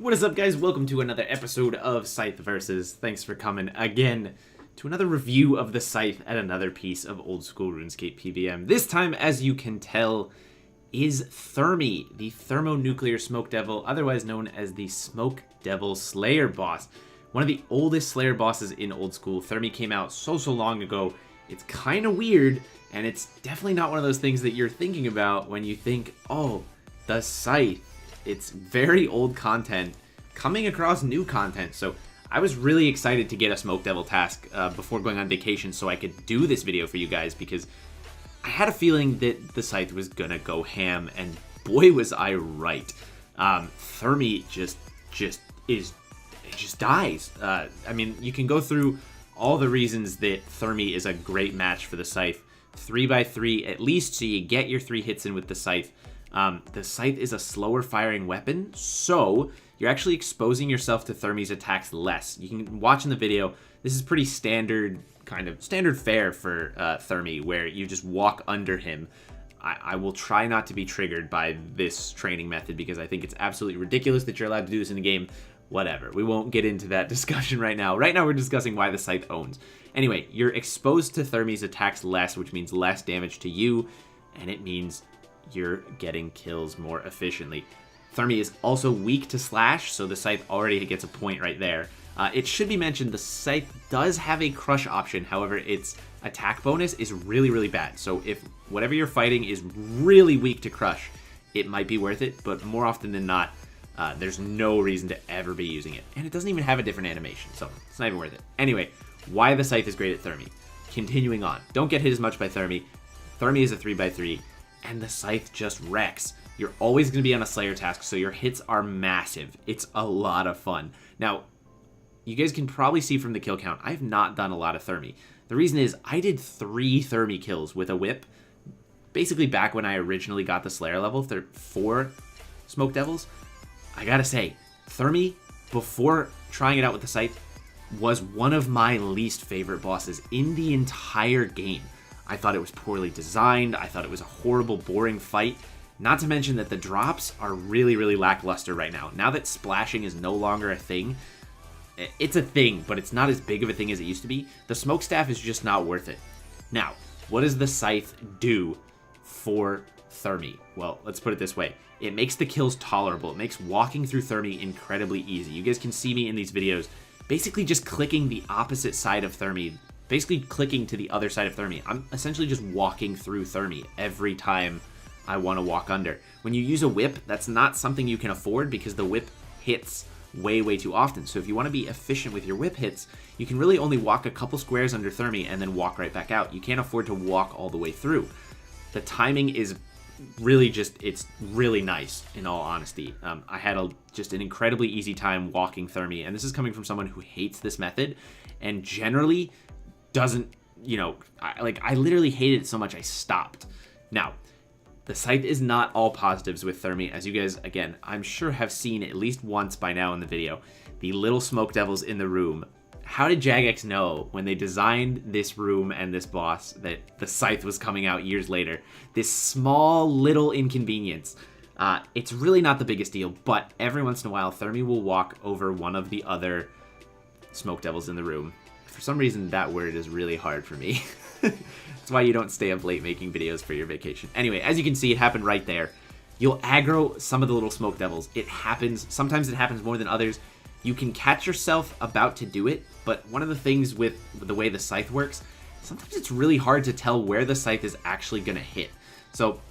What is up, guys? Welcome to another episode of Scythe Versus. Thanks for coming again to another review of the Scythe at another piece of old school RuneScape PVM. This time, as you can tell, is Thermy, the Thermonuclear Smoke Devil, otherwise known as the Smoke Devil Slayer boss. One of the oldest Slayer bosses in old school. Thermy came out so long ago. It's kind of weird, and it's definitely not one of those things that you're thinking about when you think, oh, the Scythe. It's very old content coming across new content, so I was really excited to get a Smoke Devil task before going on vacation so I could do this video for you guys, because I had a feeling that the Scythe was gonna go ham, and boy was I right. Thermy just dies. I mean, you can go through all the reasons that Thermy is a great match for the Scythe. 3x3 at least, so you get your 3 hits in with the Scythe. The Scythe is a slower firing weapon, so you're actually exposing yourself to Thermy's attacks less. You can watch in the video, this is pretty standard, kind of standard fare for Thermy, where you just walk under him. I will try not to be triggered by this training method because I think it's absolutely ridiculous that you're allowed to do this in a game. Whatever, we won't get into that discussion right now. Right now we're discussing why the Scythe owns. Anyway, you're exposed to Thermy's attacks less, which means less damage to you, and it means you're getting kills more efficiently. Thermy is also weak to slash, so the Scythe already gets a point right there. It should be mentioned the Scythe does have a crush option, however its attack bonus is really bad. So if whatever you're fighting is really weak to crush, it might be worth it, but more often than not, there's no reason to ever be using it. And it doesn't even have a different animation, so it's not even worth it. Anyway, why the Scythe is great at Thermy. Continuing on, don't get hit as much by Thermy. Thermy is a 3x3. And the Scythe just wrecks. You're always going to be on a Slayer task, so your hits are massive. It's a lot of fun. Now, you guys can probably see from the kill count, I've not done a lot of Thermy. The reason is, I did 3 Thermy kills with a whip, basically back when I originally got the Slayer level, 4 Smoke Devils. I gotta say, Thermy, before trying it out with the Scythe, was one of my least favorite bosses in the entire game. I thought it was poorly designed. I thought it was a horrible, boring fight. Not to mention that the drops are really lackluster right now. Now that splashing is no longer a thing, it's a thing, but it's not as big of a thing as it used to be. The smoke staff is just not worth it. Now, what does the Scythe do for Thermy? Well, let's put it this way. It makes the kills tolerable. It makes walking through Thermy incredibly easy. You guys can see me in these videos basically just clicking the opposite side of Thermy, basically clicking to the other side of Thermy. I'm essentially just walking through Thermy every time I want to walk under. When you use a whip, that's not something you can afford because the whip hits way too often. So if you want to be efficient with your whip hits, you can really only walk a couple squares under Thermy and then walk right back out. You can't afford to walk all the way through. The timing is really it's really nice, in all honesty. I had just an incredibly easy time walking Thermy, and this is coming from someone who hates this method and generally doesn't, I literally hated it so much I stopped. Now, the Scythe is not all positives with Thermy, as you guys, again, I'm sure have seen at least once by now in the video, the little Smoke Devils in the room. How did Jagex know when they designed this room and this boss that the Scythe was coming out years later? This small little inconvenience. It's really not the biggest deal, but every once in a while, Thermy will walk over one of the other Smoke Devils in the room. For some reason, that word is really hard for me. That's why you don't stay up late making videos for your vacation. Anyway, as you can see, it happened right there. You'll aggro some of the little Smoke Devils. It happens. Sometimes it happens more than others. You can catch yourself about to do it, but one of the things with the way the Scythe works, sometimes it's really hard to tell where the Scythe is actually going to hit. So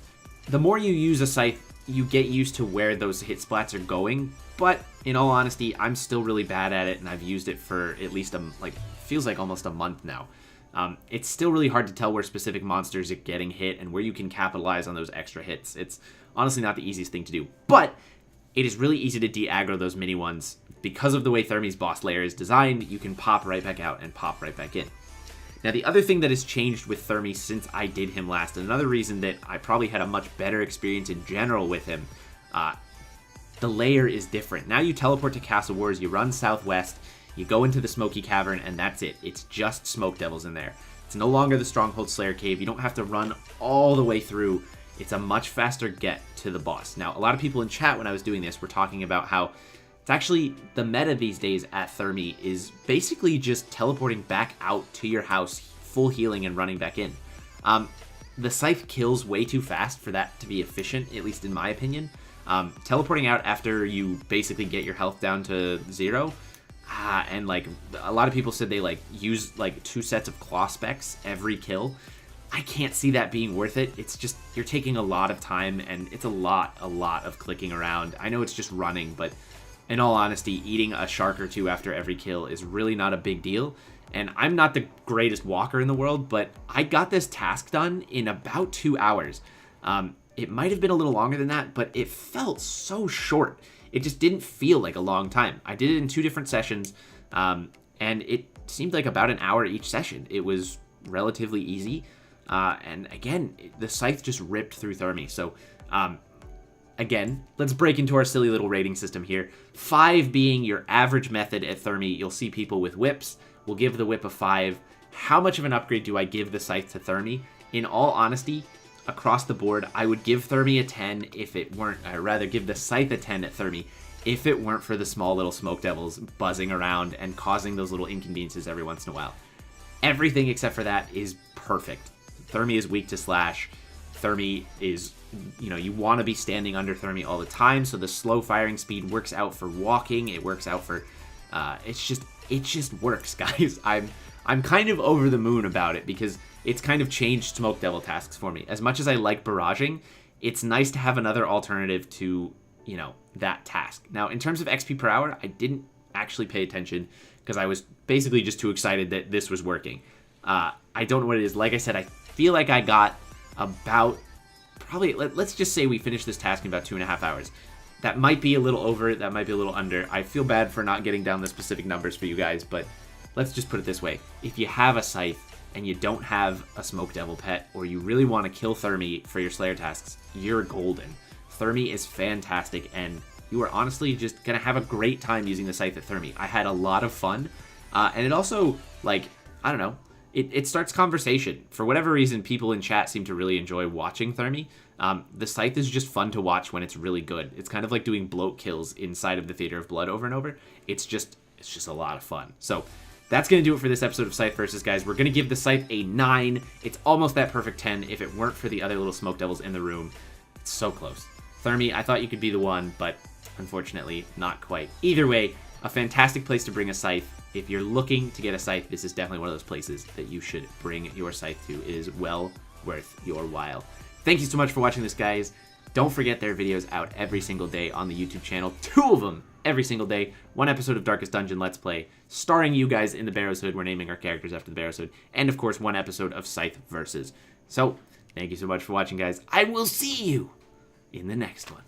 the more you use a Scythe, you get used to where those hit splats are going, but in all honesty, I'm still really bad at it, and I've used it for at least feels like almost a month now. It's still really hard to tell where specific monsters are getting hit and where you can capitalize on those extra hits. It's honestly not the easiest thing to do, but it is really easy to de-aggro those mini ones. Because of the way Thermy's boss layer is designed, you can pop right back out and pop right back in. Now, the other thing that has changed with Thermy since I did him last, and another reason that I probably had a much better experience in general with him, the layer is different. Now you teleport to Castle Wars, you run southwest, you go into the Smoky Cavern, and that's it. It's just Smoke Devils in there. It's no longer the Stronghold Slayer Cave. You don't have to run all the way through. It's a much faster get to the boss. Now, a lot of people in chat when I was doing this were talking about how It's actually, the meta these days at Thermy is basically just teleporting back out to your house, full healing and running back in. The Scythe kills way too fast for that to be efficient, at least in my opinion. Teleporting out after you basically get your health down to 0, and like a lot of people said they like use like 2 sets of claw specs every kill. I can't see that being worth it. It's just, you're taking a lot of time, and it's a lot of clicking around. I know it's just running, but in all honesty, eating a shark or 2 after every kill is really not a big deal. And I'm not the greatest walker in the world, but I got this task done in about 2 hours. It might have been a little longer than that, but it felt so short. It just didn't feel like a long time. I did it in 2 different sessions, and it seemed like about an hour each session. It was relatively easy. And again, the Scythe just ripped through Thermy. So, again, let's break into our silly little rating system here. 5 being your average method at Thermy. You'll see people with whips. We'll give the whip a 5. How much of an upgrade do I give the Scythe to Thermy? In all honesty, across the board, I would give Thermy a 10 if it weren't, I'd rather give the Scythe a 10 at Thermy if it weren't for the small little smoke devils buzzing around and causing those little inconveniences every once in a while. Everything except for that is perfect. Thermy is weak to slash. Thermy is, you want to be standing under Thermy all the time, so the slow firing speed works out for walking. It works out for, it just works, guys. I'm kind of over the moon about it because it's kind of changed Smoke Devil tasks for me. As much as I like barraging, it's nice to have another alternative to, that task. Now, in terms of XP per hour, I didn't actually pay attention because I was basically just too excited that this was working. I don't know what it is. Like I said, I feel like I got about, probably, let's just say we finished this task in about 2.5 hours. That might be a little over, that might be a little under. I feel bad for not getting down the specific numbers for you guys, but let's just put it this way. If you have a Scythe and you don't have a Smoke Devil pet, or you really want to kill Thermy for your Slayer tasks, you're golden. Thermy is fantastic, and you are honestly just going to have a great time using the Scythe at Thermy. I had a lot of fun, and it also, like, I don't know, it starts conversation. For whatever reason, people in chat seem to really enjoy watching Thermy. The Scythe is just fun to watch when it's really good. It's kind of like doing bloat kills inside of the Theater of Blood over and over. It's just a lot of fun. So that's going to do it for this episode of Scythe Versus, guys. We're going to give the Scythe a 9. It's almost that perfect 10 if it weren't for the other little smoke devils in the room. It's so close. Thermy, I thought you could be the one, but unfortunately, not quite. Either way, a fantastic place to bring a Scythe. If you're looking to get a Scythe, this is definitely one of those places that you should bring your Scythe to. It is well worth your while. Thank you so much for watching this, guys. Don't forget there are videos out every single day on the YouTube channel. 2 of them every single day. 1 episode of Darkest Dungeon Let's Play, starring you guys in the Barrows Hood. We're naming our characters after the Barrows Hood. And, of course, 1 episode of Scythe Versus. So, thank you so much for watching, guys. I will see you in the next one.